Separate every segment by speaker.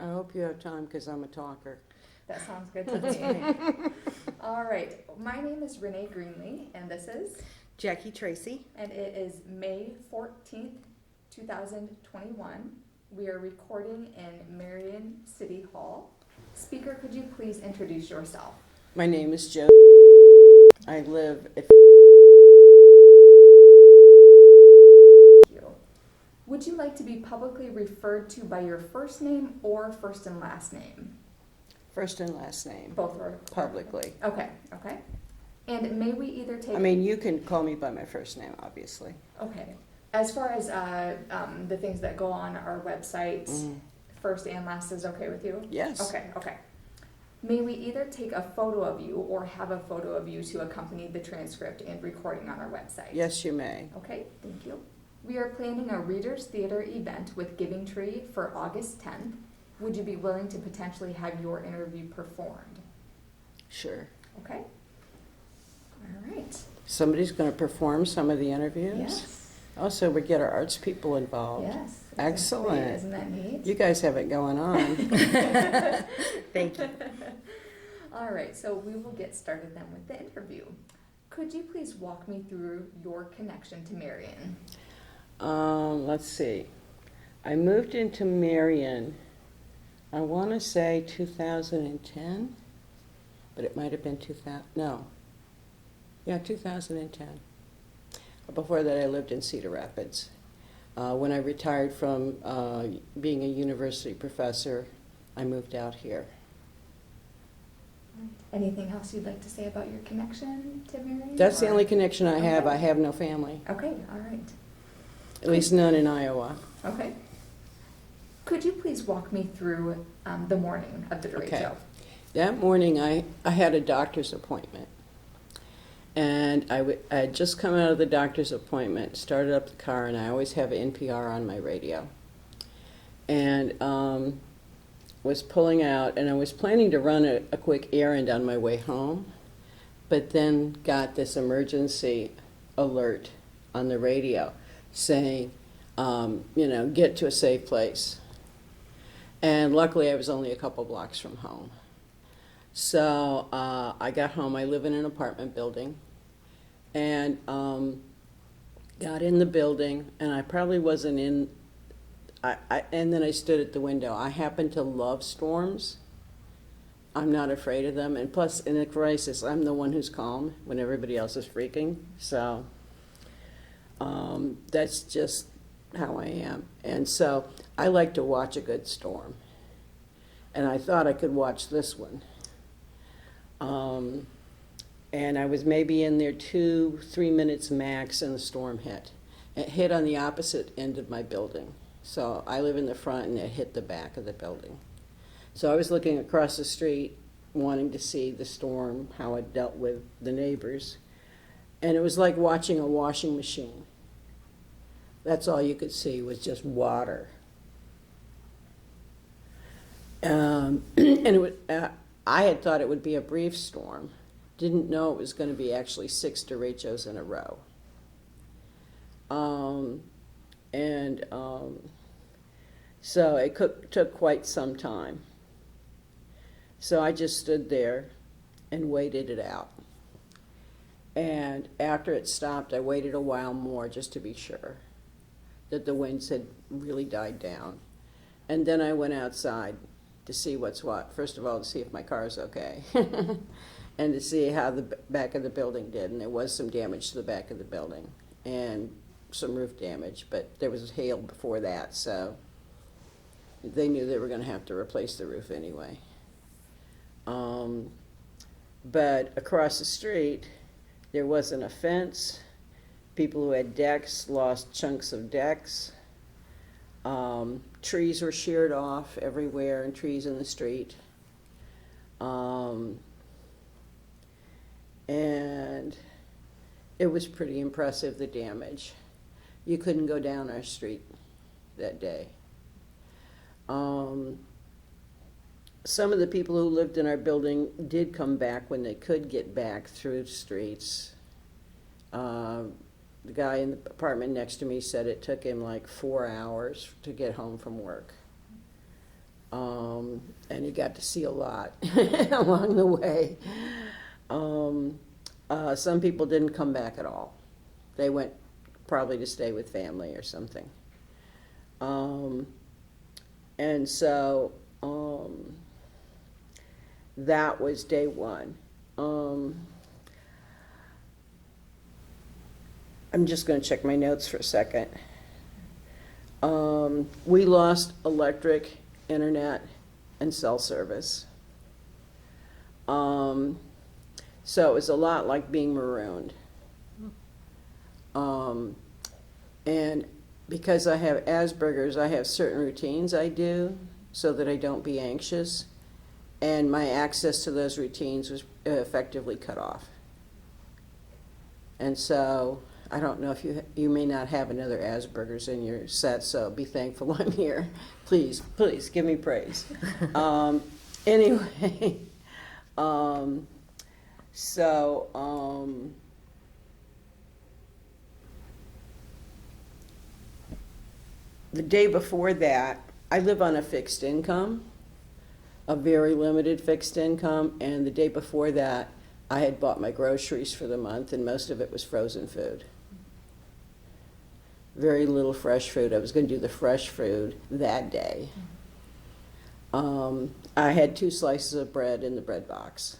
Speaker 1: I hope you have time because I'm a talker.
Speaker 2: That sounds good to me. All right. My name is Renee Greenlee, and this is
Speaker 1: Jackie Tracy.
Speaker 2: And it is May 14th, 2021. We are recording in Marion City Hall. Speaker, could you please introduce yourself?
Speaker 1: My name is Jo. I live at...
Speaker 2: Would you like to be publicly referred to by your first name or first and last name?
Speaker 1: First and last name.
Speaker 2: Both are
Speaker 1: publicly.
Speaker 2: Okay. And may we either take...
Speaker 1: I mean, you can call me by my first name, obviously.
Speaker 2: Okay. As far as the things that go on our website, first and last is okay with you?
Speaker 1: Yes.
Speaker 2: Okay. May we either take a photo of you or have a photo of you to accompany the transcript and recording on our website?
Speaker 1: Yes, you may.
Speaker 2: Okay, thank you. We are planning a Readers Theater event with Giving Tree for August 10th. Would you be willing to potentially have your interview performed?
Speaker 1: Sure.
Speaker 2: Okay. All right.
Speaker 1: Somebody's going to perform some of the interviews?
Speaker 2: Yes.
Speaker 1: Also, we get our arts people involved.
Speaker 2: Yes.
Speaker 1: Excellent.
Speaker 2: Isn't that neat?
Speaker 1: You guys have it going on. Thank you.
Speaker 2: All right, so we will get started then with the interview. Could you please walk me through your connection to Marion?
Speaker 1: Let's see. I moved into Marion, I want to say 2010, but it might have been 2010. Before that, I lived in Cedar Rapids. When I retired from being a university professor, I moved out here.
Speaker 2: Anything else you'd like to say about your connection to Marion?
Speaker 1: That's the only connection I have.
Speaker 2: Okay.
Speaker 1: I have no family.
Speaker 2: Okay, all right.
Speaker 1: At least none in Iowa.
Speaker 2: Okay. Could you please walk me through the morning of the Derecho?
Speaker 1: Okay. That morning, I had a doctor's appointment. And I had just come out of the doctor's appointment, started up the car, and I always have NPR on my radio. And was pulling out, and I was planning to run a quick errand on my way home, but then got this emergency alert on the radio saying, get to a safe place. And luckily, I was only a couple blocks from home. So I got home. I live in an apartment building. And got in the building, and I probably wasn't in, and then I stood at the window. I happen to love storms. I'm not afraid of them. And plus, in a crisis, I'm the one who's calm when everybody else is freaking. So that's just how I am. And so I like to watch a good storm. And I thought I could watch this one. And I was maybe in there 2-3 minutes max, and the storm hit. It hit on the opposite end of my building. So I live in the front, and it hit the back of the building. So I was looking across the street, wanting to see the storm, how it dealt with the neighbors. And it was like watching a washing machine. That's all you could see was just water. And it was, I had thought it would be a brief storm. Didn't know it was going to be actually 6 derechos in a row. So it took quite some time. So I just stood there and waited it out. And after it stopped, I waited a while more just to be sure that the winds had really died down. And then I went outside to see what's what. First of all, to see if my car's okay. And to see how the back of the building did. And there was some damage to the back of the building and some roof damage, but there was hail before that, so they knew they were going to have to replace the roof anyway. But across the street, there wasn't a fence. People who had decks lost chunks of decks. Trees were sheared off everywhere, and trees in the street. And it was pretty impressive, the damage. You couldn't go down our street that day. Some of the people who lived in our building did come back when they could get back through the streets. The guy in the apartment next to me said it took him like 4 hours to get home from work. And he got to see a lot along the way. Some people didn't come back at all. They went probably to stay with family or something. And so that was day one. I'm just going to check my notes for a second. We lost electric, internet, and cell service. So it was a lot like being marooned. And because I have Asperger's, I have certain routines I do so that I don't be anxious. And my access to those routines was effectively cut off. And so I don't know if you may not have another Asperger's in your set, so be thankful I'm here. Please give me praise. Anyway, the day before that, I live on a fixed income, a very limited fixed income, and the day before that, I had bought my groceries for the month, and most of it was frozen food. Very little fresh food. I was going to do the fresh food that day. I had 2 slices of bread in the bread box.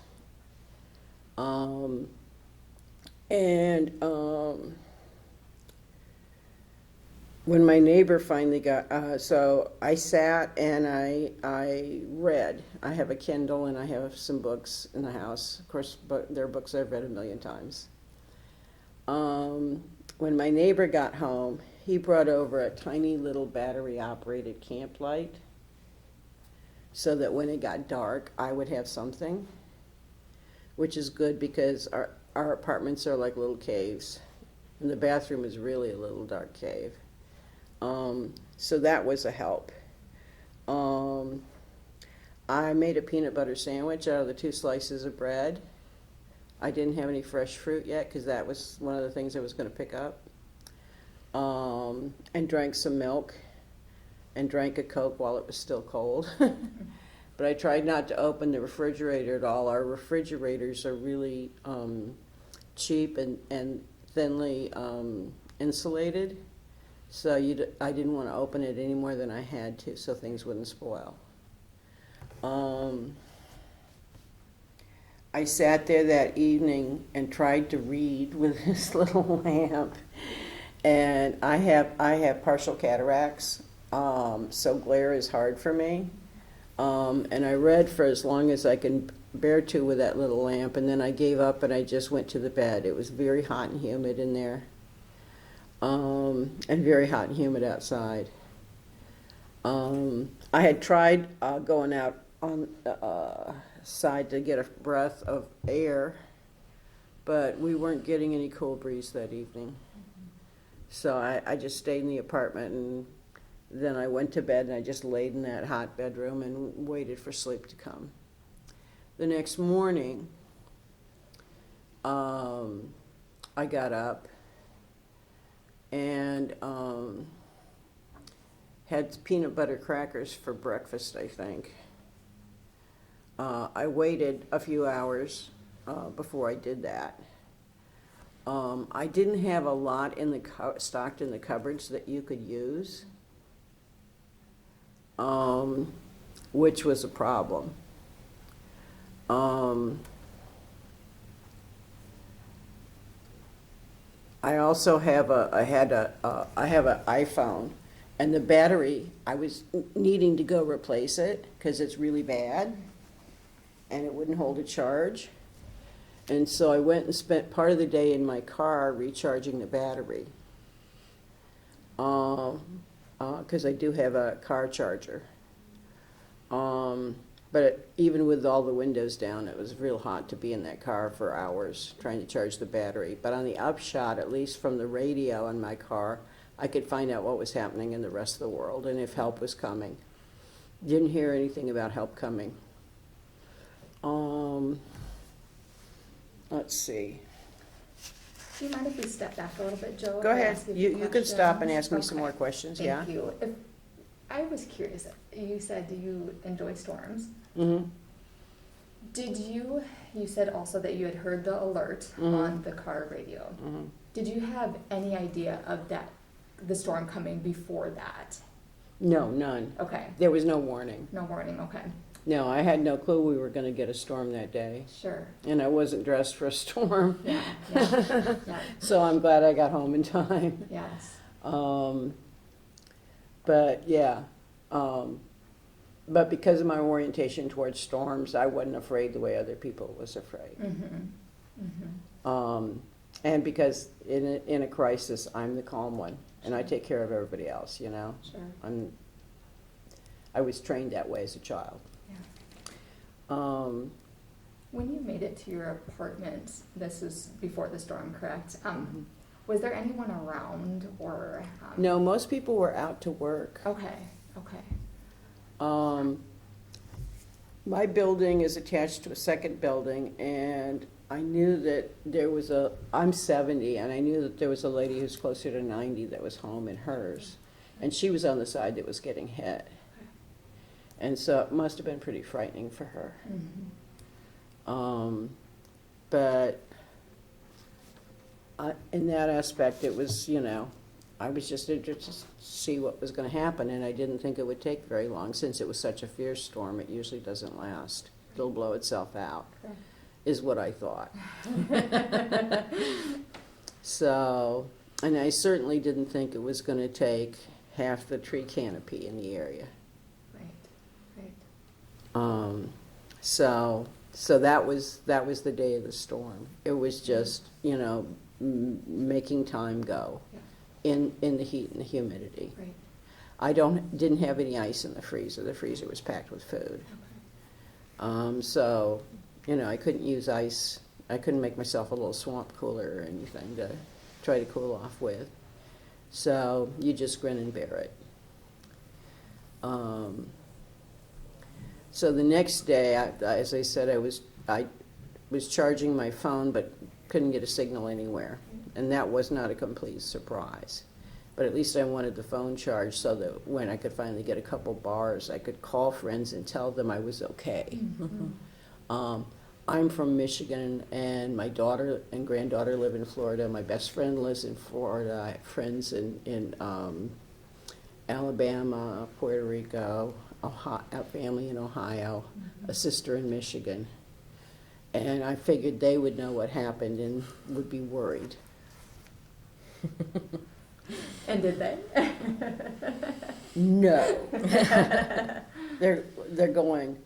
Speaker 1: When my neighbor finally got, so I sat and I read. I have a Kindle and I have some books in the house. Of course, but they're books I've read a million times. When my neighbor got home, he brought over a tiny little battery-operated camp light so that when it got dark, I would have something, which is good because our apartments are like little caves, and the bathroom is really a little dark cave. So that was a help. I made a peanut butter sandwich out of the 2 slices of bread. I didn't have any fresh fruit yet because that was one of the things I was going to pick up. And drank some milk and drank a Coke while it was still cold. But I tried not to open the refrigerator at all. Our refrigerators are really cheap and thinly insulated. So I didn't want to open it any more than I had to so things wouldn't spoil. I sat there that evening and tried to read with this little lamp. And I have partial cataracts, so glare is hard for me. And I read for as long as I can bear to with that little lamp, and then I gave up and I just went to the bed. It was very hot and humid in there, and very hot and humid outside. I had tried going out on the side to get a breath of air, but we weren't getting any cool breeze that evening. So I just stayed in the apartment, and then I went to bed and I just laid in that hot bedroom and waited for sleep to come. The next morning, I got up and had peanut butter crackers for breakfast, I think. I waited a few hours before I did that. I didn't have a lot stocked in the cupboards that you could use, which was a problem. I also have I have an iPhone, and the battery, I was needing to go replace it because it's really bad, and it wouldn't hold a charge. And so I went and spent part of the day in my car recharging the battery, because I do have a car charger. But even with all the windows down, it was real hot to be in that car for hours trying to charge the battery. But on the upshot, at least from the radio in my car, I could find out what was happening in the rest of the world and if help was coming. Didn't hear anything about help coming. Let's see.
Speaker 2: Do you mind if we step back a little bit, Joe?
Speaker 1: Go
Speaker 2: if I
Speaker 1: ahead.
Speaker 2: ask a few
Speaker 1: You can stop and
Speaker 2: questions?
Speaker 1: ask me some
Speaker 2: Okay.
Speaker 1: more questions, yeah?
Speaker 2: Thank you. I was curious. You said you enjoy storms.
Speaker 1: Mm-hmm.
Speaker 2: You said also that you had heard the alert on the car radio.
Speaker 1: Mm-hmm.
Speaker 2: Did you have any idea of the storm coming before that?
Speaker 1: No, none.
Speaker 2: Okay.
Speaker 1: There was no warning.
Speaker 2: No warning, okay.
Speaker 1: No, I had no clue we were going to get a storm that day.
Speaker 2: Sure.
Speaker 1: And I wasn't dressed for a storm.
Speaker 2: Yeah. Yeah.
Speaker 1: So I'm glad I got home in time.
Speaker 2: Yes.
Speaker 1: But yeah, but because of my orientation towards storms, I wasn't afraid the way other people was afraid.
Speaker 2: Mm-hmm. Mm-hmm.
Speaker 1: And because in a crisis, I'm the calm one, and I take care of everybody else. You know,
Speaker 2: Sure.
Speaker 1: I was trained that way as a child.
Speaker 2: Yeah. When you made it to your apartment, this is before the storm, correct?
Speaker 1: Mm-hmm.
Speaker 2: Was there anyone around or?
Speaker 1: No, most people were out to work.
Speaker 2: Okay. Okay.
Speaker 1: My building is attached to a second building, and I knew that I'm 70, and I knew that there was a lady who's closer to 90 that was home in hers, and she was on the side that was getting hit. And so it must have been pretty frightening for her.
Speaker 2: Mm-hmm.
Speaker 1: But in that aspect, it was, I was just interested to see what was going to happen, and I didn't think it would take very long. Since it was such a fierce storm, it usually doesn't last. It'll blow itself out, is what I thought. So, and I certainly didn't think it was going to take half the tree canopy in the area.
Speaker 2: Right.
Speaker 1: So that was the day of the storm. It was just, making time go.
Speaker 2: Yeah.
Speaker 1: In the heat and the humidity.
Speaker 2: Right.
Speaker 1: I didn't have any ice in the freezer. The freezer was packed with food.
Speaker 2: Okay.
Speaker 1: So, I couldn't use ice. I couldn't make myself a little swamp cooler or anything to try to cool off with. So you just grin and bear it. So the next day, as I said, I was charging my phone, but couldn't get a signal anywhere. And that was not a complete surprise. But at least I wanted the phone charged so that when I could finally get a couple bars, I could call friends and tell them I was okay.
Speaker 2: Mm-hmm.
Speaker 1: I'm from Michigan, and my daughter and granddaughter live in Florida. My best friend lives in Florida. I have friends in Alabama, Puerto Rico, a family in Ohio, a sister in Michigan. And I figured they would know what happened and would be worried.
Speaker 2: And did they?
Speaker 1: No. They're going,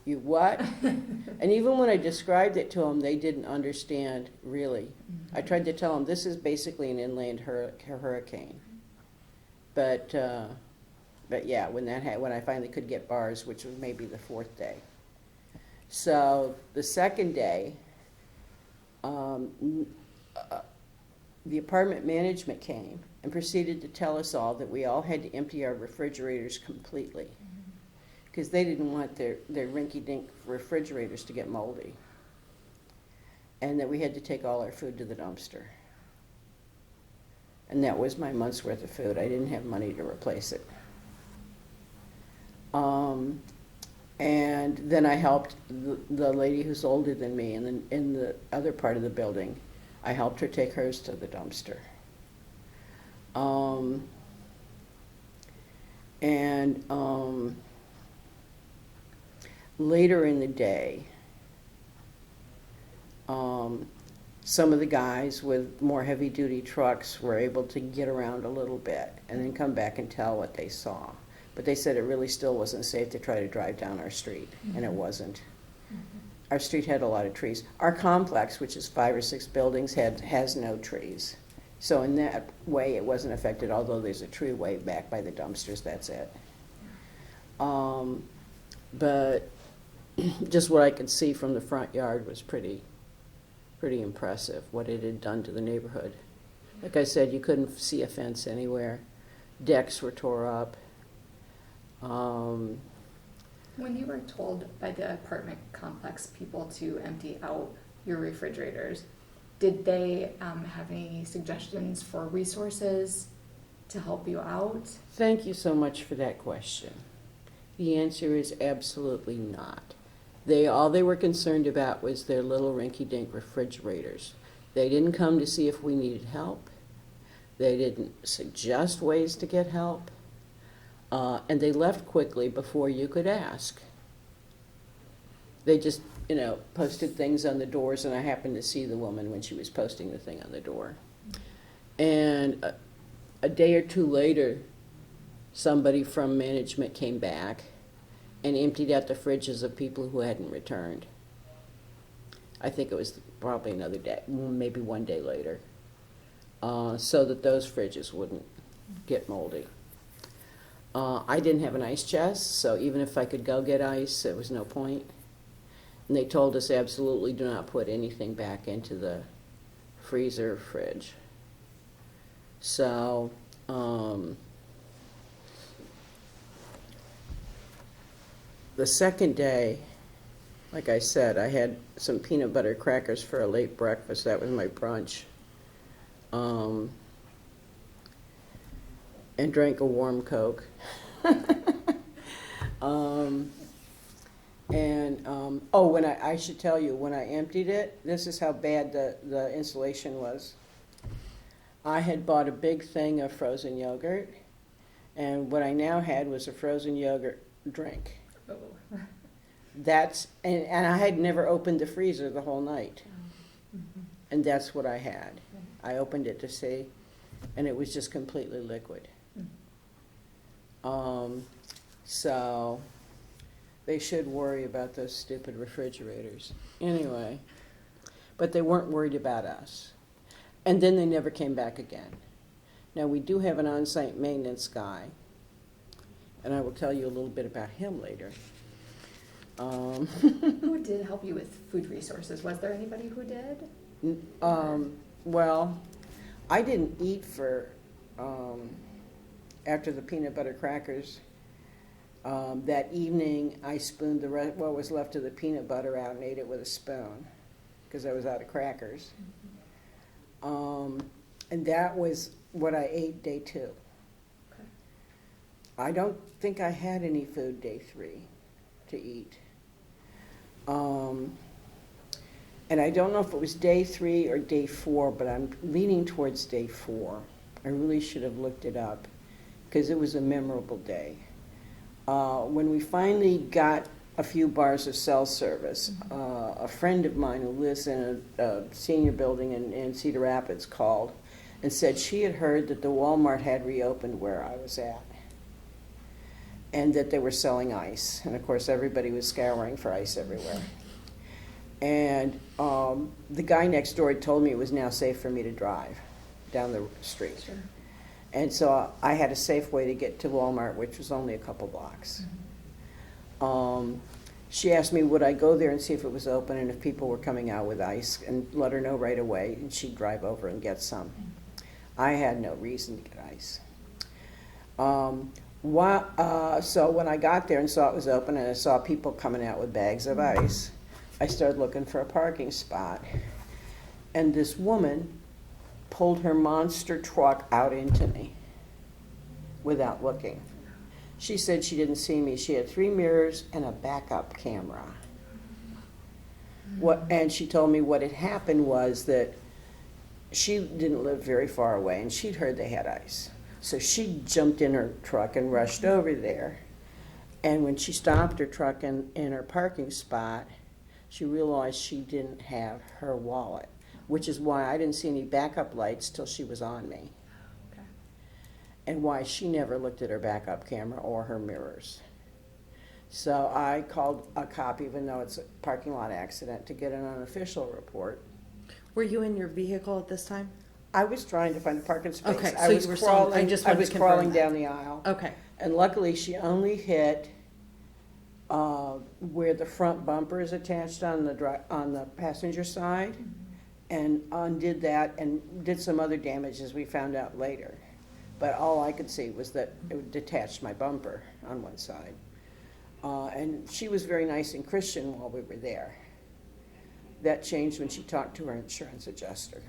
Speaker 1: you what? And even when I described it to them, they didn't understand really.
Speaker 2: Mm-hmm.
Speaker 1: I tried to tell them this is basically an inland hurricane. But yeah, when I finally could get bars, which was maybe the fourth day. So the second day, the apartment management came and proceeded to tell us all that we all had to empty our refrigerators completely because they didn't want their rinky-dink refrigerators to get moldy, and that we had to take all our food to the dumpster. And that was my month's worth of food. I didn't have money to replace it. And then I helped the lady who's older than me in the other part of the building. I helped her take hers to the dumpster. Later in the day, some of the guys with more heavy-duty trucks were able to get around a little bit and then come back and tell what they saw. But they said it really still wasn't safe to try to drive down our street, and it wasn't. Our street had a lot of trees. Our complex, which is 5 or 6 buildings, has no trees. So in that way, it wasn't affected, although there's a tree way back by the dumpsters, that's it. But just what I could see from the front yard was pretty impressive, what it had done to the neighborhood. Like I said, you couldn't see a fence anywhere. Decks were tore up.
Speaker 2: When you were told by the apartment complex people to empty out your refrigerators, did they have any suggestions for resources to help you out?
Speaker 1: Thank you so much for that question. The answer is absolutely not. All they were concerned about was their little rinky-dink refrigerators. They didn't come to see if we needed help. They didn't suggest ways to get help. And they left quickly before you could ask. They just, posted things on the doors, and I happened to see the woman when she was posting the thing on the door. And a day or two later, somebody from management came back and emptied out the fridges of people who hadn't returned. I think it was probably another day, maybe one day later, so that those fridges wouldn't get moldy. I didn't have an ice chest, so even if I could go get ice, there was no point. And they told us absolutely do not put anything back into the freezer or fridge. So, the second day, like I said, I had some peanut butter crackers for a late breakfast. That was my brunch. And drank a warm Coke. When I should tell you, when I emptied it, this is how bad the insulation was. I had bought a big thing of frozen yogurt, and what I now had was a frozen yogurt drink.
Speaker 2: Oh.
Speaker 1: And I had never opened the freezer the whole night,
Speaker 2: Mm-hmm.
Speaker 1: and that's what I had. I opened it to see, and it was just completely liquid. So they should worry about those stupid refrigerators. Anyway, but they weren't worried about us. And then they never came back again. Now, we do have an on-site maintenance guy, and I will tell you a little bit about him later.
Speaker 2: Who did help you with food resources? Was there anybody who did?
Speaker 1: Well, I didn't eat for, after the peanut butter crackers. That evening, I spooned what was left of the peanut butter out and ate it with a spoon, because I was out of crackers. And that was what I ate day 2.
Speaker 2: Okay.
Speaker 1: I don't think I had any food day 3 to eat. And I don't know if it was day 3 or day 4, but I'm leaning towards day 4. I really should have looked it up, because it was a memorable day. When we finally got a few bars of cell service, a friend of mine who lives in a senior building in Cedar Rapids called and said she had heard that the Walmart had reopened where I was at, and that they were selling ice. And of course, everybody was scouring for ice everywhere. And the guy next door had told me it was now safe for me to drive down the street.
Speaker 2: Sure.
Speaker 1: And so I had a safe way to get to Walmart, which was only a couple blocks. She asked me would I go there and see if it was open and if people were coming out with ice, and let her know right away, and she'd drive over and get some. I had no reason to get ice. So when I got there and saw it was open and I saw people coming out with bags of ice, I started looking for a parking spot. And this woman pulled her monster truck out into me without looking. She said she didn't see me. She had 3 mirrors and a backup camera. And she told me what had happened was that she didn't live very far away, and she'd heard they had ice. So she jumped in her truck and rushed over there. And when she stopped her truck in her parking spot, she realized she didn't have her wallet, which is why I didn't see any backup lights till she was on me.
Speaker 2: Okay.
Speaker 1: And why she never looked at her backup camera or her mirrors. So I called a cop, even though it's a parking lot accident, to get an unofficial report.
Speaker 3: Were you in your vehicle at this time?
Speaker 1: I was trying to find a parking space.
Speaker 3: Okay,
Speaker 1: I
Speaker 3: so
Speaker 1: was
Speaker 3: you were still-
Speaker 1: crawling,
Speaker 3: I just
Speaker 1: I
Speaker 3: wanted
Speaker 1: was
Speaker 3: to confirm
Speaker 1: crawling
Speaker 3: that.
Speaker 1: down the aisle.
Speaker 3: Okay.
Speaker 1: And luckily, she only hit where the front bumper is attached on the passenger side, and undid that and did some other damage, as we found out later. But all I could see was that it detached my bumper on one side. And she was very nice and Christian while we were there. That changed when she talked to her insurance adjuster.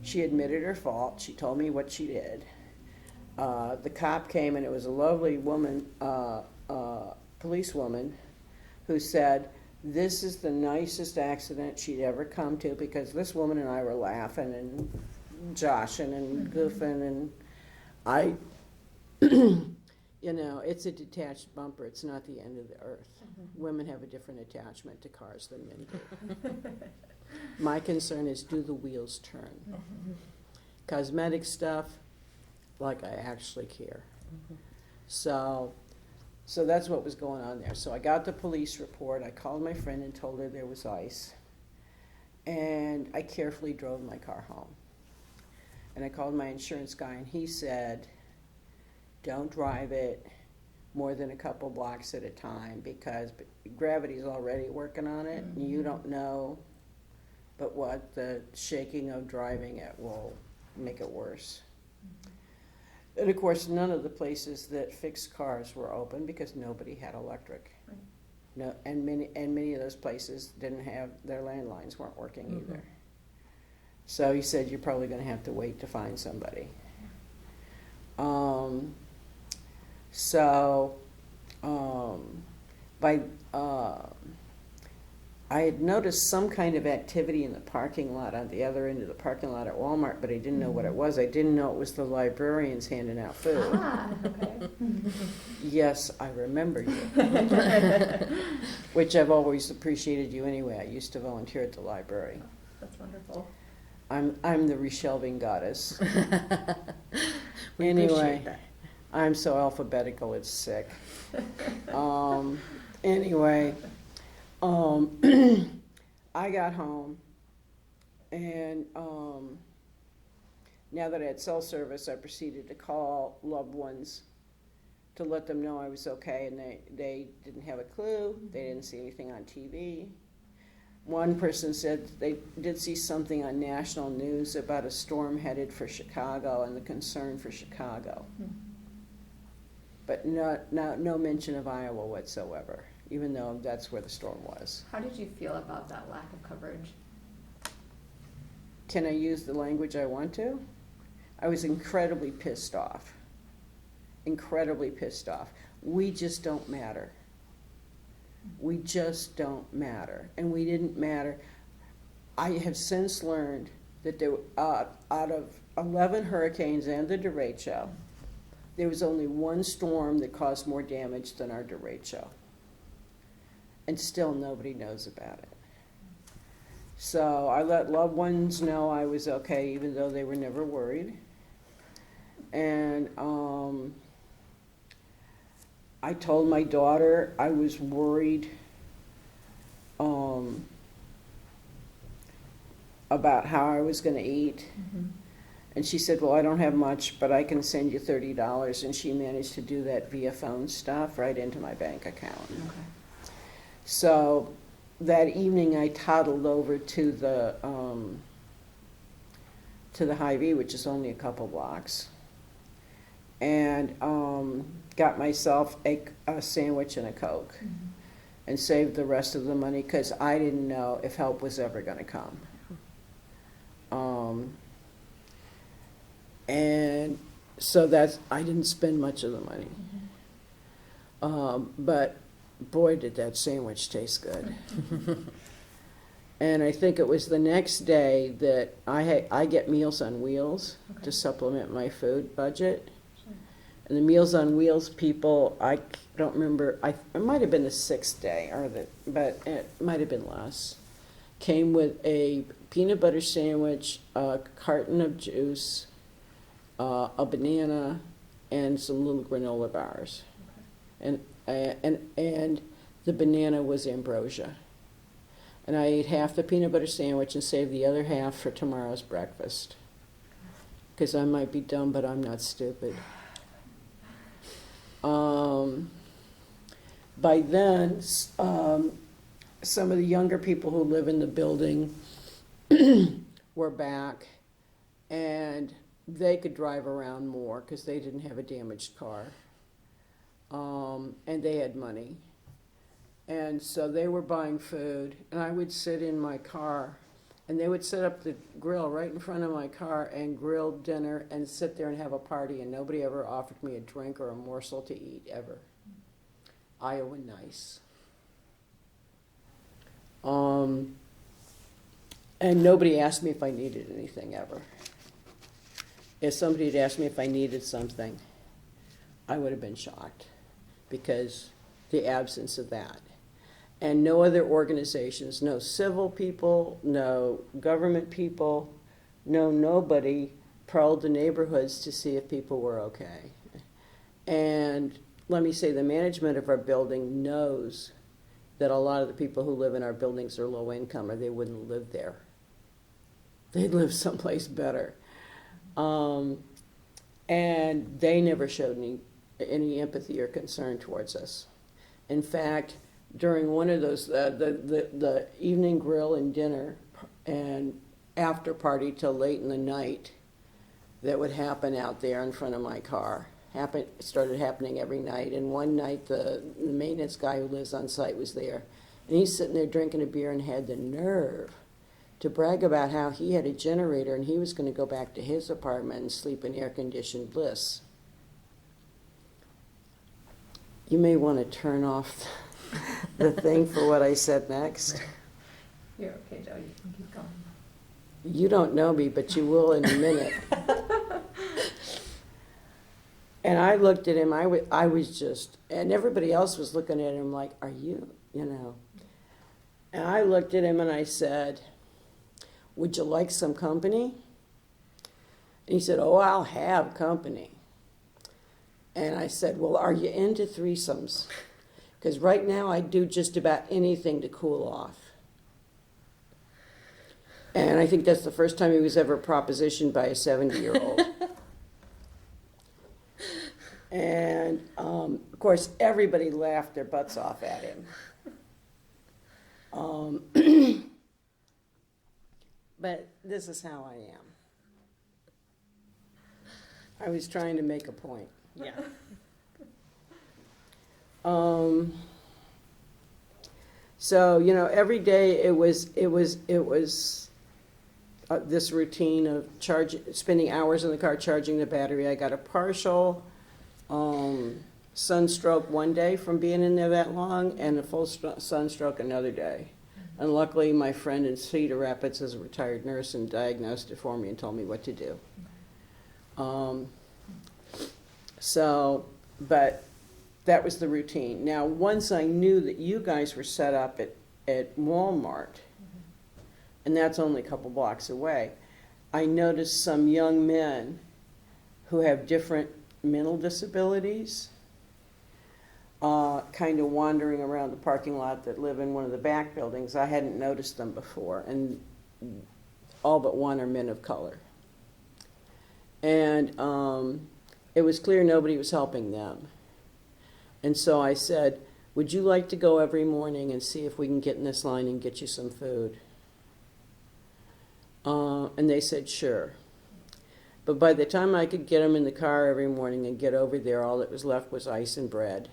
Speaker 1: She admitted her fault. She told me what she did. the cop came, and it was a lovely woman, policewoman, who said, this is the nicest accident she'd ever come to, because this woman and I were laughing and joshing and goofing, and I, you know, it's a detached bumper. It's not the end of the earth. Women have a different attachment to cars than men do. My concern is, do the wheels turn? Cosmetic stuff, like I actually care. So that's what was going on there. So I got the police report. I called my friend and told her there was ice. And I carefully drove my car home. And I called my insurance guy, and he said, don't drive it more than a couple blocks at a time, because gravity's already working on it, and you don't know but what the shaking of driving it will make it worse. And of course, none of the places that fixed cars were open because nobody had electric.
Speaker 2: Right.
Speaker 1: No, and many of those places didn't have, their landlines weren't working either. So he said, you're probably going to have to wait to find somebody. I had noticed some kind of activity in the parking lot on the other end of the parking lot at Walmart, but I didn't know what it was. I didn't know it was the librarians handing out food.
Speaker 2: Ah, okay.
Speaker 1: Yes, I remember you. Which I've always appreciated you anyway. I used to volunteer at the library.
Speaker 2: That's wonderful.
Speaker 1: I'm the reshelving goddess.
Speaker 3: We
Speaker 1: Anyway,
Speaker 3: appreciate that.
Speaker 1: I'm so alphabetical, it's sick. Anyway, I got home, and now that I had cell service, I proceeded to call loved ones to let them know I was okay, and they didn't have a clue. They didn't see anything on TV. One person said they did see something on national news about a storm headed for Chicago and the concern for Chicago. But no mention of Iowa whatsoever, even though that's where the storm was.
Speaker 2: How did you feel about that lack of coverage?
Speaker 1: Can I use the language I want to? I was incredibly pissed off. Incredibly pissed off. We just don't matter. We just don't matter. And we didn't matter. I have since learned that there, out of 11 hurricanes and the Derecho, there was only one storm that caused more damage than our Derecho. And still nobody knows about it. So I let loved ones know I was okay, even though they were never worried. And I told my daughter I was worried about how I was going to eat. And she said, well, I don't have much, but I can send you $30. And she managed to do that via phone stuff right into my bank account.
Speaker 2: Okay.
Speaker 1: So that evening I toddled over to the Hy-Vee, which is only a couple blocks, and got myself a sandwich and a Coke, and saved the rest of the money because I didn't know if help was ever going to come. And so I didn't spend much of the money. But boy, did that sandwich taste good. And I think it was the next day that I get Meals on Wheels to supplement my food budget.
Speaker 2: Sure.
Speaker 1: And the Meals on Wheels people, I don't remember, it might have been the 6th day, but it might have been less, came with a peanut butter sandwich, a carton of juice, a banana, and some little granola bars. And the banana was ambrosia. And I ate half the peanut butter sandwich and saved the other half for tomorrow's breakfast. Because I might be dumb, but I'm not stupid. By then, some of the younger people who live in the building were back, and they could drive around more because they didn't have a damaged car. And they had money. And so they were buying food, and I would sit in my car And they would set up the grill right in front of my car and grill dinner and sit there and have a party, and nobody ever offered me a drink or a morsel to eat, ever. Iowa nice. And nobody asked me if I needed anything ever. If somebody had asked me if I needed something, I would have been shocked because the absence of that. And no other organizations, no civil people, no government people, no nobody prowled the neighborhoods to see if people were okay. And let me say, the management of our building knows that a lot of the people who live in our buildings are low income or they wouldn't live there. They'd live someplace better. And they never showed any empathy or concern towards us. In fact, during one of those, the evening grill and dinner and after party till late in the night that would happen out there in front of my car, started happening every night. And one night the maintenance guy who lives on site was there, and he's sitting there drinking a beer and had the nerve to brag about how he had a generator and he was going to go back to his apartment and sleep in air-conditioned bliss. You may want to turn off the thing for what I said next.
Speaker 2: You're okay, Joe, you can keep going.
Speaker 1: You don't know me, but you will in a minute. And I looked at him, I was just, and everybody else was looking at him like, are you, And I looked at him and I said, would you like some company? And he said, oh, I'll have company. And I said, well, are you into threesomes? Because right now I do just about anything to cool off. And I think that's the first time he was ever propositioned by a 70-year-old. And, of course, everybody laughed their butts off at him. But this is how I am. I was trying to make a point.
Speaker 3: Yeah.
Speaker 1: So, every day it was this routine of spending hours in the car charging the battery. I got a partial sunstroke one day from being in there that long, and a full sunstroke another day. And luckily, my friend in Cedar Rapids is a retired nurse and diagnosed it for me and told me what to do. But that was the routine. Now, once I knew that you guys were set up at Walmart, and that's only a couple blocks away, I noticed some young men who have different mental disabilities kind of wandering around the parking lot that live in one of the back buildings. I hadn't noticed them before, and all but one are men of color. And it was clear nobody was helping them. And so I said, would you like to go every morning and see if we can get in this line and get you some food? And they said, sure. But by the time I could get them in the car every morning and get over there, all that was left was ice and bread.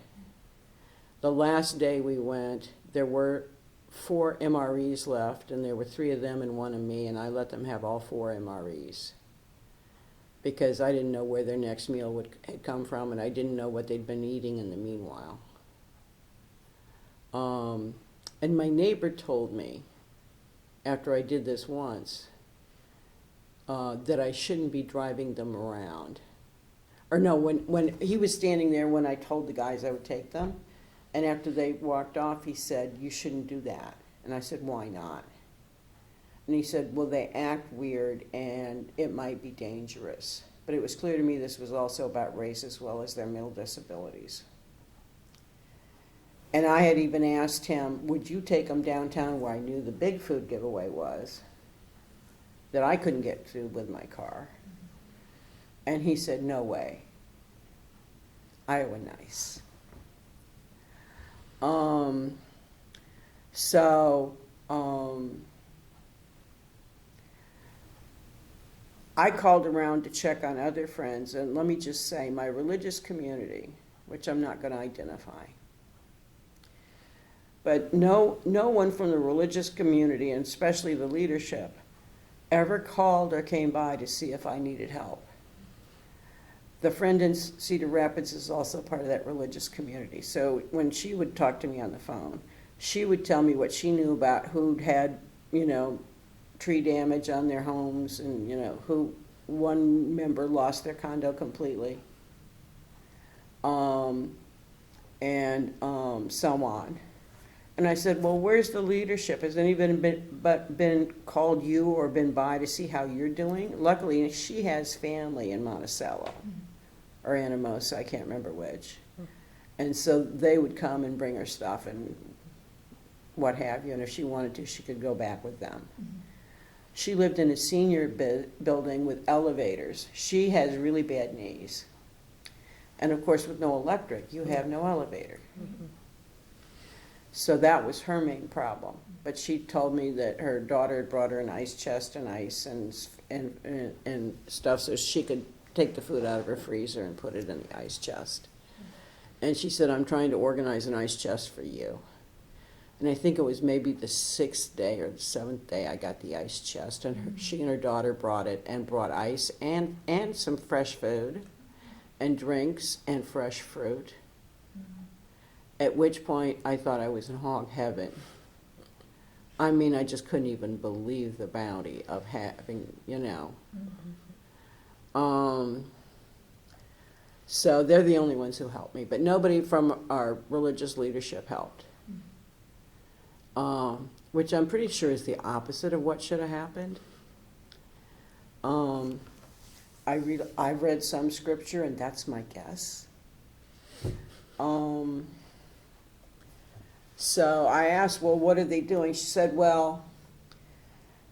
Speaker 1: The last day we went, there were 4 MREs left, and there were 3 of them and 1 of me, and I let them have all 4 MREs because I didn't know where their next meal had come from, and I didn't know what they'd been eating in the meanwhile. And my neighbor told me, after I did this once, that I shouldn't be driving them around. Or no, when he was standing there when I told the guys I would take them, and after they walked off, he said, you shouldn't do that. And I said, why not? And he said, well, they act weird and it might be dangerous. But it was clear to me this was also about race as well as their mental disabilities. And I had even asked him, would you take them downtown where I knew the big food giveaway was, that I couldn't get to with my car? And he said, no way. Iowa nice. I called around to check on other friends, and let me just say, my religious community, which I'm not going to identify, but no one from the religious community, and especially the leadership, ever called or came by to see if I needed help. The friend in Cedar Rapids is also part of that religious community. So when she would talk to me on the phone, she would tell me what she knew about who'd had, tree damage on their homes and, who one member lost their condo completely. And so on. And I said, well, where's the leadership? Has anybody been called you or been by to see how you're doing? Luckily, she has family in Monticello or Anamosa, I can't remember which. And so they would come and bring her stuff and what have you. And if she wanted to, she could go back with them. She lived in a senior building with elevators. She has really bad knees. And of course, with no electric, you have no elevator. So that was her main problem. But she told me that her daughter had brought her an ice chest and ice and stuff so she could take the food out of her freezer and put it in the ice chest. And she said, I'm trying to organize an ice chest for you. And I think it was maybe the 6th day or the 7th day I got the ice chest. And she and her daughter brought it and brought ice and some fresh food and drinks and fresh fruit. At which point I thought I was in hog heaven. I mean, I just couldn't even believe the bounty of having, So they're the only ones who helped me, but nobody from our religious leadership helped. Which I'm pretty sure is the opposite of what should have happened. I read some scripture, and that's my guess. So I asked, well, what are they doing? She said, well,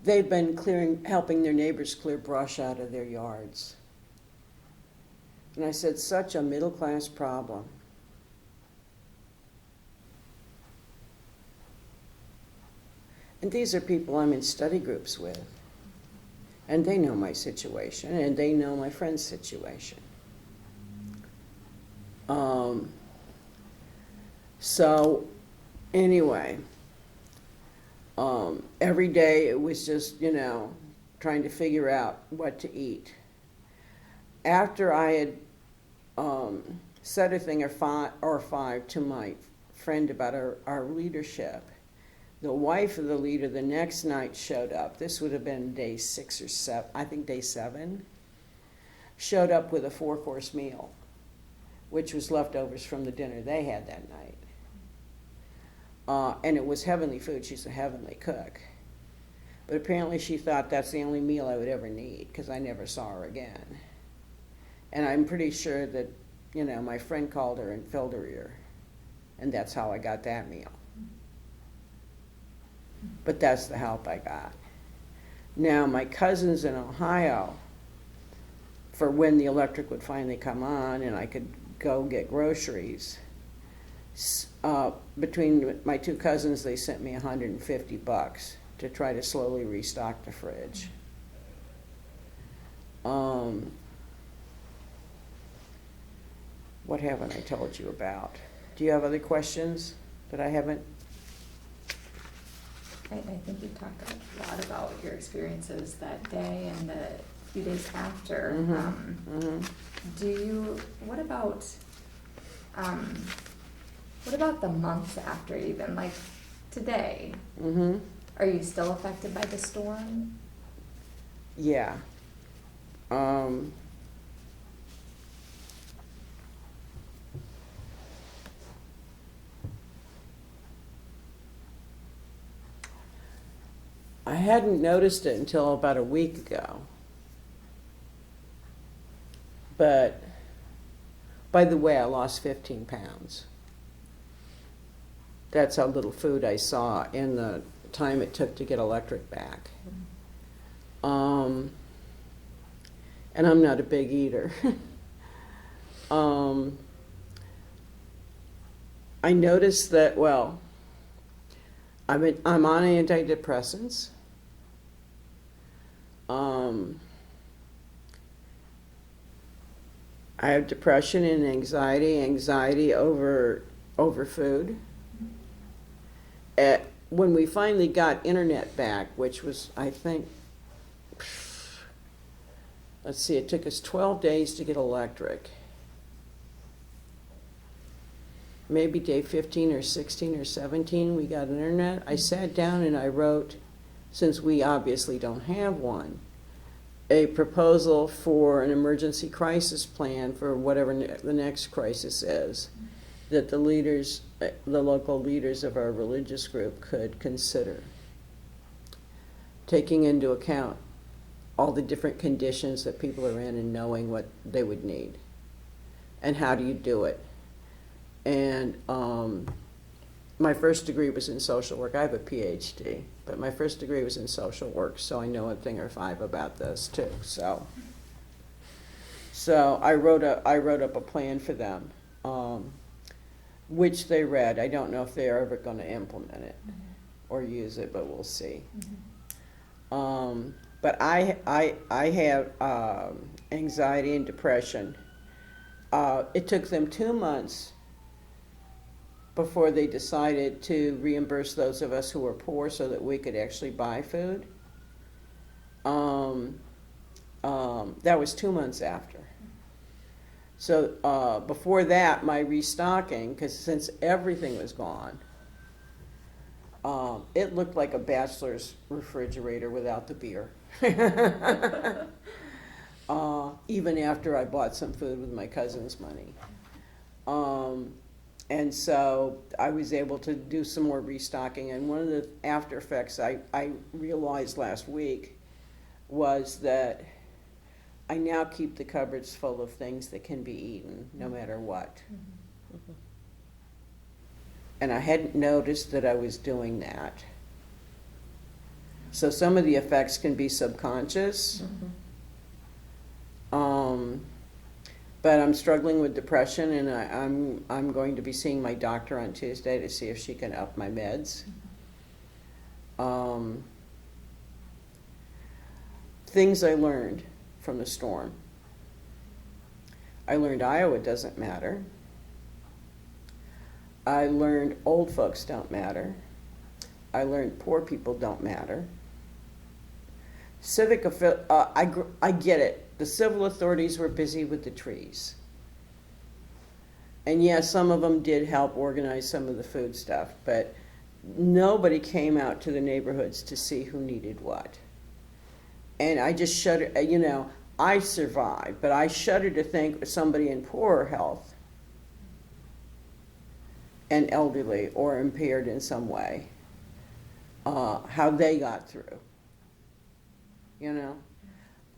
Speaker 1: they've been helping their neighbors clear brush out of their yards. And I said, such a middle-class problem. And these are people I'm in study groups with. And they know my situation, and they know my friend's situation. So anyway, every day it was just, trying to figure out what to eat. After I had said a thing or five to my friend about our leadership, the wife of the leader the next night showed up. This would have been day 6 or 7, I think day 7. Showed up with a 4-course meal, which was leftovers from the dinner they had that night. And it was heavenly food. She's a heavenly cook. But apparently she thought that's the only meal I would ever need because I never saw her again. And I'm pretty sure that, my friend called her and filled her ear. And that's how I got that meal. But that's the help I got. Now, my cousins in Ohio, for when the electric would finally come on and I could go get groceries, between my 2 cousins, they sent me $150 to try to slowly restock the fridge. What haven't I told you about? Do you have other questions that I haven't?
Speaker 2: I think you talked a lot about your experiences that day and the few days after. What about the months after, even like today? Are you still affected by the storm?
Speaker 1: Yeah. I hadn't noticed it until about a week ago. But, by the way, I lost 15 pounds. That's how little food I saw in the time it took to get electric back. And I'm not a big eater. I noticed that, I'm on antidepressants. I have depression and anxiety over food. When we finally got internet back, which was, I think, let's see, it took us 12 days to get electric. Maybe day 15 or 16 or 17, we got internet. I sat down and I wrote, since we obviously don't have one, a proposal for an emergency crisis plan for whatever the next crisis is, that the leaders, the local leaders of our religious group could consider, taking into account all the different conditions that people are in and knowing what they would need. And how do you do it? And my first degree was in social work. I have a PhD, but my first degree was in social work, so I know a thing or five about this too. So I wrote up a plan for them, which they read. I don't know if they are ever going to implement it or use it, but we'll see. But I have anxiety and depression. It took them 2 months before they decided to reimburse those of us who were poor so that we could actually buy food. That was 2 months after. So before that, my restocking, because since everything was gone, it looked like a bachelor's refrigerator without the beer. Even after I bought some food with my cousin's money. And so I was able to do some more restocking. And one of the after effects I realized last week was that I now keep the cupboards full of things that can be eaten no matter what. And I hadn't noticed that I was doing that. So some of the effects can be subconscious. But I'm struggling with depression, and I'm going to be seeing my doctor on Tuesday to see if she can up my meds. Things I learned from the storm. I learned Iowa doesn't matter. I learned old folks don't matter. I learned poor people don't matter. I get it. The civil authorities were busy with the trees. And yes, some of them did help organize some of the food stuff, but nobody came out to the neighborhoods to see who needed what. And I just shudder, I survived, but I shudder to think somebody in poorer health and elderly or impaired in some way, how they got through.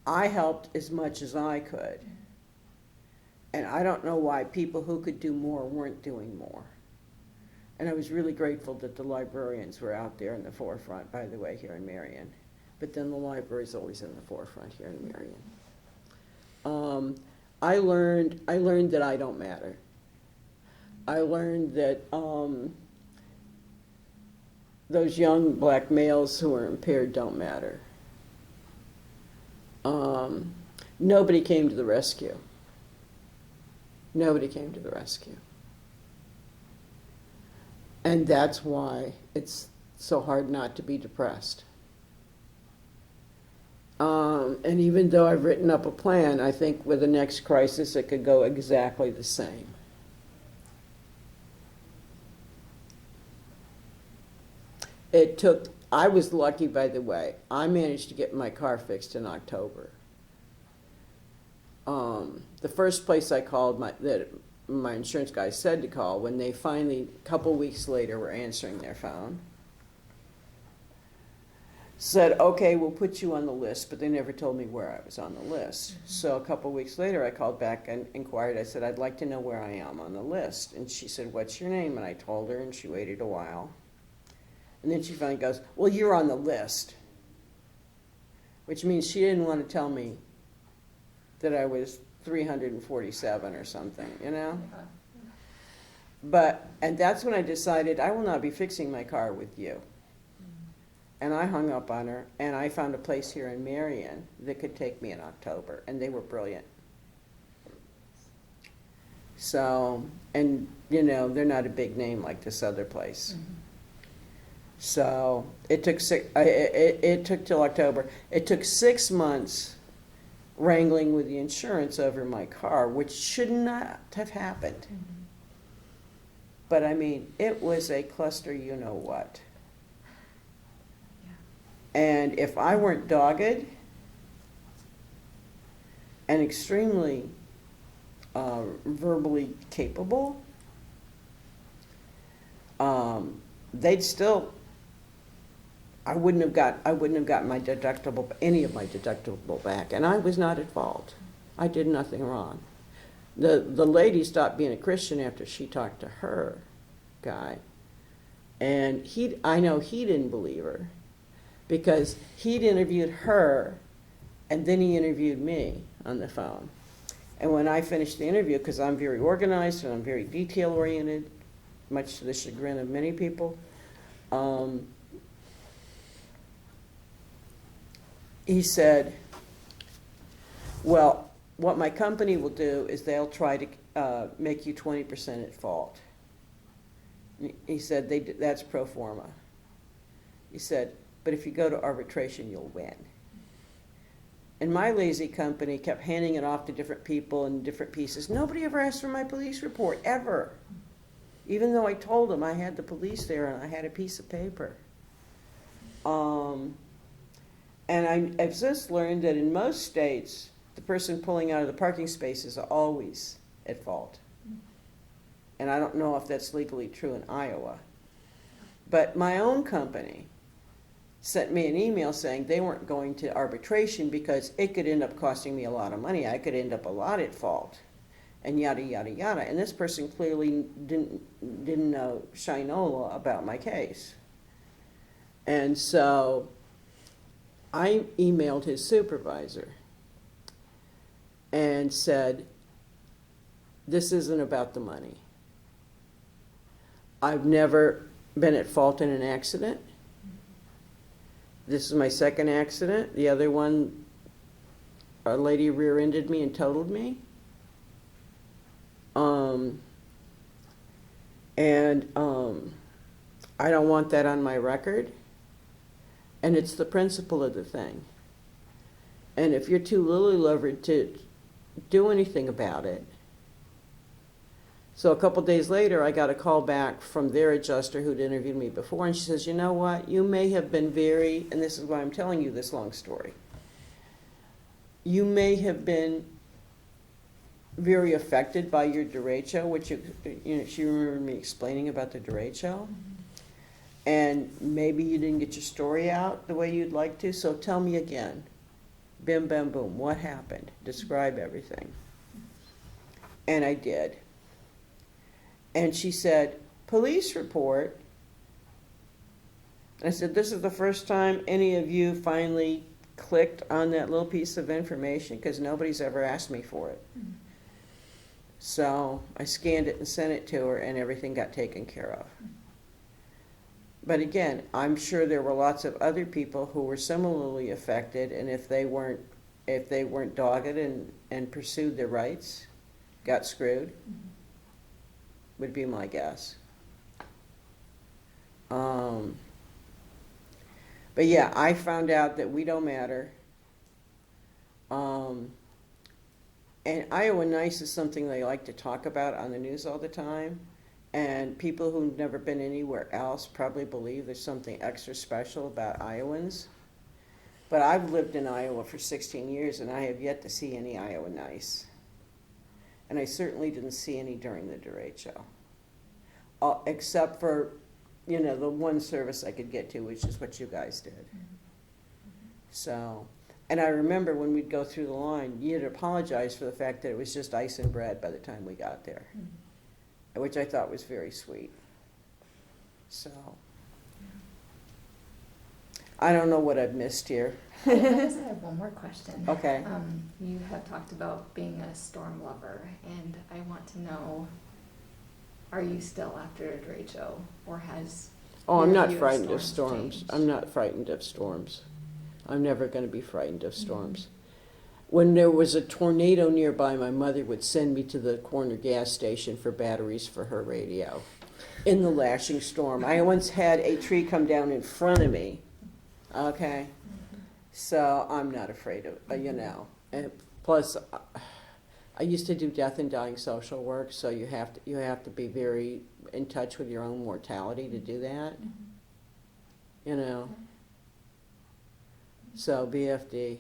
Speaker 1: I helped as much as I could. And I don't know why people who could do more weren't doing more. And I was really grateful that the librarians were out there in the forefront, by the way, here in Marion. But then the library is always in the forefront here in Marion. I learned that I don't matter. I learned that those young black males who are impaired don't matter. Nobody came to the rescue. Nobody came to the rescue. And that's why it's so hard not to be depressed. And even though I've written up a plan, I think with the next crisis it could go exactly the same. I was lucky, by the way. I managed to get my car fixed in October. The first place I called, that my insurance guy said to call, when they finally, a couple weeks later, were answering their phone, said, okay, we'll put you on the list, but they never told me where I was on the list. So a couple weeks later, I called back and inquired. I said, I'd like to know where I am on the list. And she said, what's your name? And I told her, and she waited a while. And then she finally goes, well, you're on the list, which means she didn't want to tell me that I was 347 or something, And that's when I decided I will not be fixing my car with you. And I hung up on her, and I found a place here in Marion that could take me in October, and they were brilliant. So, and they're not a big name like this other place. So it took till October. It took 6 months wrangling with the insurance over my car, which should not have happened. But I mean, it was a cluster, you know what. And if I weren't dogged and extremely verbally capable, they'd still, I wouldn't have gotten my deductible, any of my deductible back, and I was not at fault. I did nothing wrong. The lady stopped being a Christian after she talked to her guy, and I know he didn't believe her, because he'd interviewed her, and then he interviewed me on the phone. And when I finished the interview, because I'm very organized and I'm very detail-oriented, much to the chagrin of many people, he said, well, what my company will do is they'll try to make you 20% at fault. He said, that's pro forma. He said, but if you go to arbitration, you'll win. And my lazy company kept handing it off to different people in different pieces. Nobody ever asked for my police report, ever. Even though I told them I had the police there and I had a piece of paper. And I've since learned that in most states, the person pulling out of the parking spaces are always at fault. And I don't know if that's legally true in Iowa. But my own company sent me an email saying they weren't going to arbitration because it could end up costing me a lot of money. I could end up a lot at fault, and yada, yada, yada. And this person clearly didn't know shinola about my case. And so I emailed his supervisor and said, this isn't about the money. I've never been at fault in an accident. This is my second accident. The other one, a lady rear-ended me and totaled me. I don't want that on my record. And it's the principle of the thing. And if you're too lily-livered to do anything about it. So a couple days later, I got a call back from their adjuster who'd interviewed me before, and she says, you know what, you may have been very, and this is why I'm telling you this long story, you may have been very affected by your derecho, which she remembered me explaining about the derecho, and maybe you didn't get your story out the way you'd like to, so tell me again. Bim, bam, boom, what happened? Describe everything. And I did. And she said, police report. I said, this is the first time any of you finally clicked on that little piece of information, because nobody's ever asked me for it. Mm-hmm. So I scanned it and sent it to her, and everything got taken care of. Mm-hmm. But again, I'm sure there were lots of other people who were similarly affected, and if they weren't dogged and pursued their rights, got screwed. Mm-hmm. Would be my guess. But yeah, I found out that we don't matter. And Iowa Nice is something they like to talk about on the news all the time. And people who've never been anywhere else probably believe there's something extra special about Iowans. But I've lived in Iowa for 16 years, and I have yet to see any Iowa Nice. And I certainly didn't see any during the derecho. Except for, the one service I could get to, which is what you guys did. Mm-hmm. So, and I remember when we'd go through the line, you'd apologize for the fact that it was just ice and bread by the time we got there, mm-hmm. which I thought was very sweet. So, I don't know what I've missed here.
Speaker 2: I just have one more question.
Speaker 1: Okay.
Speaker 2: You have talked about being a storm lover, and I want to know, are you still after a derecho, or has
Speaker 1: I'm
Speaker 2: your
Speaker 1: not
Speaker 2: view
Speaker 1: frightened of storms.
Speaker 2: changed?
Speaker 1: I'm not frightened of storms. I'm never going to be frightened of storms. Mm-hmm. When there was a tornado nearby, my mother would send me to the corner gas station for batteries for her radio in the lashing storm. I once had a tree come down in front of me. Okay? Mm-hmm. So I'm not afraid of, And plus, I used to do death and dying social work, so you have to be very in touch with your own mortality to do that. You know. So BFD,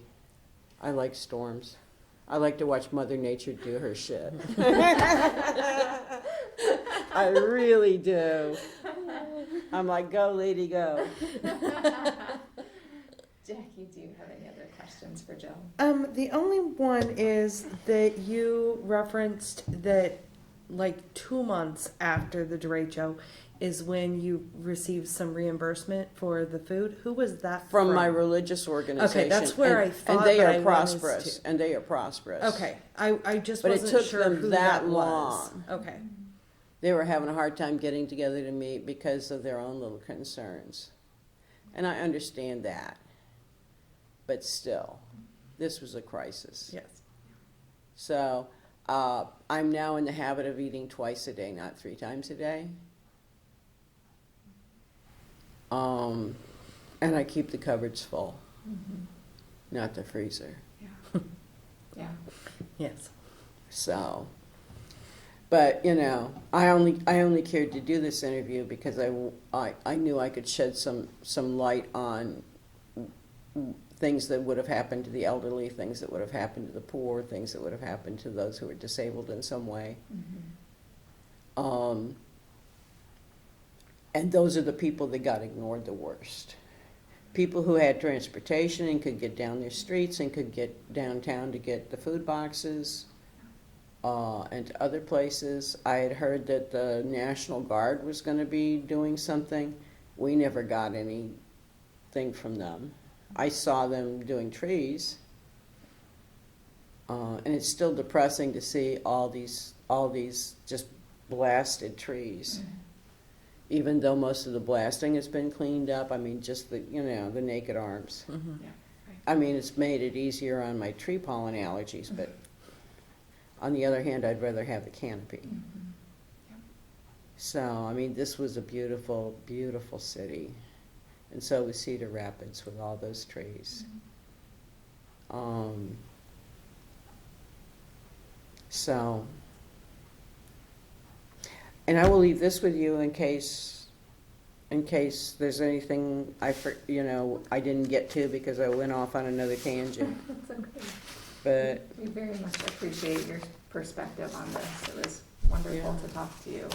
Speaker 1: I like storms. I like to watch Mother Nature do her shit. I really do. I'm like, go, lady, go.
Speaker 2: Jackie, do you have any other questions for Joe?
Speaker 3: The only one is that you referenced that like 2 months after the derecho is when you received some reimbursement for the food. Who was that
Speaker 1: From my religious organization.
Speaker 3: Okay, that's where
Speaker 1: and,
Speaker 3: I thought
Speaker 1: and they
Speaker 3: that
Speaker 1: are
Speaker 3: I wanted
Speaker 1: prosperous.
Speaker 3: to-
Speaker 1: And they are prosperous.
Speaker 3: Okay, I just
Speaker 1: But it
Speaker 3: wasn't
Speaker 1: took
Speaker 3: sure
Speaker 1: them
Speaker 3: who
Speaker 1: that
Speaker 3: that
Speaker 1: long.
Speaker 3: was. Okay.
Speaker 1: They were having a hard time getting together to meet because of their own little concerns. And I understand that. But still, this was a crisis.
Speaker 3: Yes.
Speaker 1: So I'm now in the habit of eating twice a day, not 3 times a day. And I keep the cupboards full, not the freezer.
Speaker 2: Yeah. Yeah.
Speaker 3: Yes.
Speaker 1: So, but you know, I only cared to do this interview because I knew I could shed some light on things that would have happened to the elderly, things that would have happened to the poor, things that would have happened to those who were disabled in some way. And those are the people that got ignored the worst. People who had transportation and could get down their streets and could get downtown to get the food boxes and to other places. I had heard that the National Guard was going to be doing something. We never got anything from them. I saw them doing trees, and it's still depressing to see all these just blasted trees. Even though most of the blasting has been cleaned up, I mean, just the naked arms.
Speaker 2: Yeah. Right.
Speaker 1: I mean, it's made it easier on my tree pollen allergies, but on the other hand, I'd rather have the canopy.
Speaker 2: Yep.
Speaker 1: So, I mean, this was a beautiful, beautiful city. And so was Cedar Rapids with all those trees. So, and I will leave this with you in case there's anything I didn't get to because I went off on another tangent.
Speaker 2: That's okay.
Speaker 1: But
Speaker 2: We very much appreciate your perspective on this. It was wonderful
Speaker 1: Yeah.
Speaker 2: to talk to you.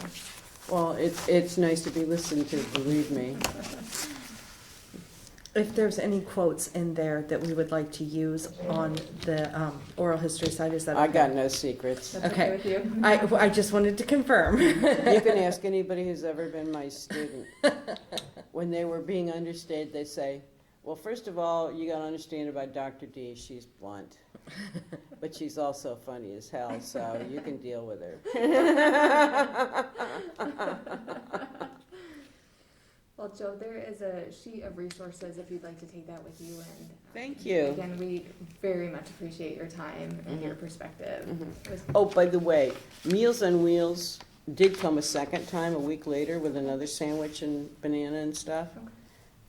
Speaker 1: well, it's nice to be listened to. Believe me.
Speaker 3: If there's any quotes in there that we would like to use on the oral history side, is that
Speaker 1: I
Speaker 3: okay?
Speaker 1: got no secrets.
Speaker 2: That's
Speaker 3: Okay.
Speaker 2: with you?
Speaker 3: I just wanted to confirm.
Speaker 1: You can ask anybody who's ever been my student. When they were being understated, they say, well, first of all, you got to understand about Dr. D. She's blunt, but she's also funny as hell, so you can deal with her.
Speaker 2: Well, Joe, there is a sheet of resources if you'd like to take that with you. And
Speaker 1: Thank you.
Speaker 2: again, we very much appreciate your time and your perspective. It was-
Speaker 1: Oh, by the way, Meals on Wheels did come a second time a week later with another sandwich and banana and stuff.
Speaker 2: Okay.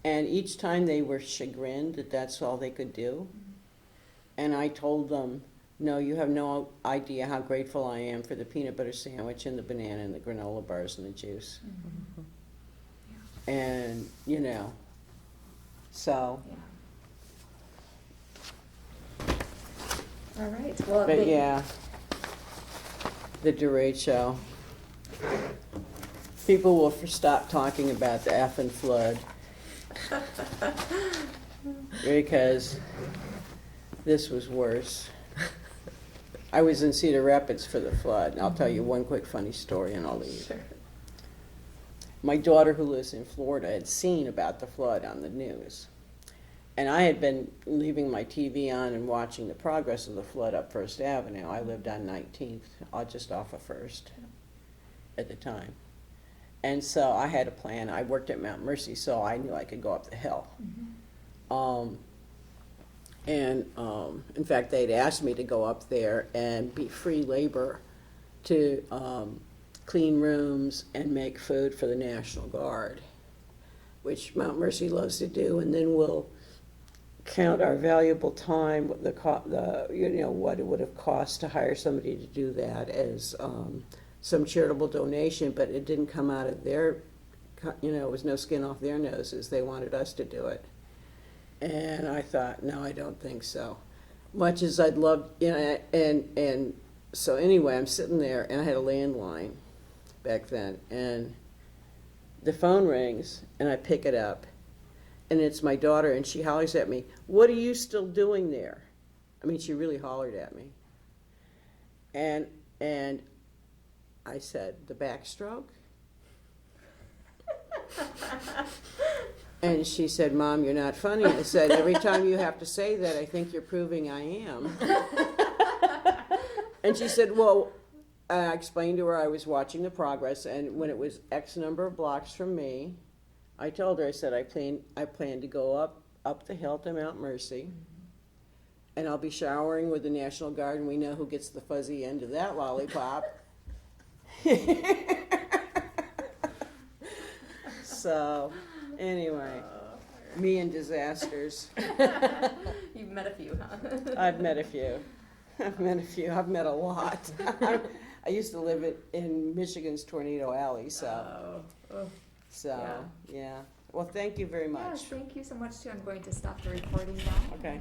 Speaker 1: And each time they were chagrined that that's all they could do. And I told them, no, you have no idea how grateful I am for the peanut butter sandwich and the banana and the granola bars and the juice. And, so,
Speaker 2: Yeah. All right. Well,
Speaker 1: but yeah, the Derecho. People will stop talking about the effing flood. Because this was worse. I was in Cedar Rapids for the flood, and I'll tell you one quick funny story and I'll leave.
Speaker 2: Sure.
Speaker 1: My daughter, who lives in Florida, had seen about the flood on the news. And I had been leaving my TV on and watching the progress of the flood up First Avenue. I lived on 19th, just off of First at the time. And so I had a plan. I worked at Mount Mercy, so I knew I could go up the hill. In fact, they'd asked me to go up there and be free labor to clean rooms and make food for the National Guard, which Mount Mercy loves to do, and then we'll count our valuable time, what it would have cost to hire somebody to do that as some charitable donation, but it didn't come out of their, it was no skin off their noses. They wanted us to do it. And I thought, no, I don't think so. Much as I'd love, and so anyway, I'm sitting there, and I had a landline back then, and the phone rings, and I pick it up, and it's my daughter, and she hollers at me, "What are you still doing there?" I mean, she really hollered at me. And I said, "The backstroke?" And she said, "Mom, you're not funny." I said, "Every time you have to say that, I think you're proving I am." And she said, "Well," I explained to her I was watching the progress, and when it was X number of blocks from me, I told her, I said, I plan to go up the hill to Mount Mercy, and I'll be showering with the National Guard, and we know who gets the fuzzy end of that lollipop. So, anyway, me and disasters.
Speaker 2: You've met a few, huh?
Speaker 1: I've met a few. I've met a lot. I used to live in Michigan's Tornado Alley, so. Yeah. Well, thank you very
Speaker 2: Yeah,
Speaker 1: much.
Speaker 2: thank you so much too. I'm going to stop the recording now.
Speaker 1: Okay.